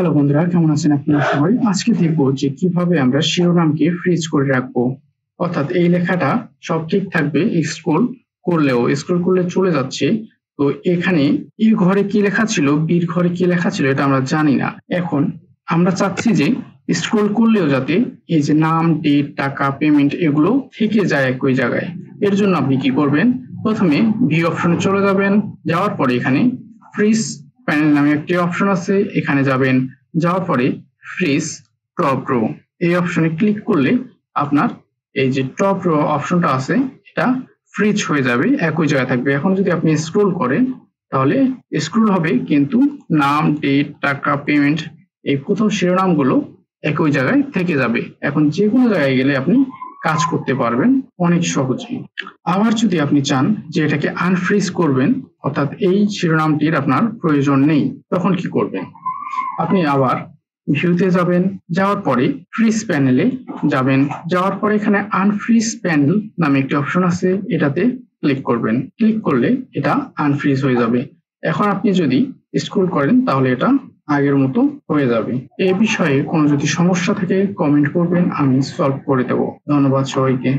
Hello বন্ধুরা, কেমন আছেন আপনারা সবাই? আজকে দেখবো যে কিভাবে আমরা শিরোনামকে ফ্রিজ করে রাখবো। অর্থাৎ এই লেখাটা সব ঠিক থাকবে, স্ক্রল করলে চলে যাচ্ছে। তো এখানে এ ঘরে কি লেখা ছিল, বির ঘরে কি লেখা ছিল এটা আমরা জানি না। এখন আমরা চাচ্ছি যে স্ক্রল করলেও যাতে এই যে নাম, ডেট, টাকা, পেমেন্ট এগুলো থেকে যায় একই জায়গায়। এর জন্য আপনি কি করবেন, প্রথমে ভিউ অপশনে চলে যাবেন। যাওয়ার পরে এখানে ফ্রিজ প্যানেল নামে একটি অপশন আছে, এখানে যাবেন। যাওয়ার পরে ফ্রিজ টপ রো এই অপশনে ক্লিক করলে আপনার এই যে টপ রো অপশনটা আছে এটা ফ্রিজ হয়ে যাবে, একই জায়গায় থাকবে। এখন যদি আপনি স্ক্রল করেন তাহলে স্ক্রল হবে, কিন্তু নাম, ডেট, টাকা, পেমেন্ট এই প্রথম শিরোনামগুলো একই জায়গায় থেকে যাবে। এখন যে কোনো জায়গায় গেলে আপনি কাজ করতে পারবেন অনেক সহজেই। আবার যদি আপনি চান যে এটাকে আনফ্রিজ করবেন, অর্থাৎ এই শিরোনামটির আপনার প্রয়োজন নেই, তখন কি করবেন? আপনি আবার ভিউতে যাবেন, যাওয়ার পরে ফ্রিজ প্যানেলে যাবেন। যাওয়ার পরে এখানে আনফ্রিজ প্যানেল নামে একটি অপশন আছে, এটাতে ক্লিক করবেন। ক্লিক করলে এটা আনফ্রিজ হয়ে যাবে। এখন আপনি যদি স্ক্রল করেন তাহলে এটা আগের মতো হয়ে যাবে। এই বিষয়ে কোনো যদি সমস্যা থাকে কমেন্ট করবেন, আমি সলভ করে দেব। ধন্যবাদ সবাইকে।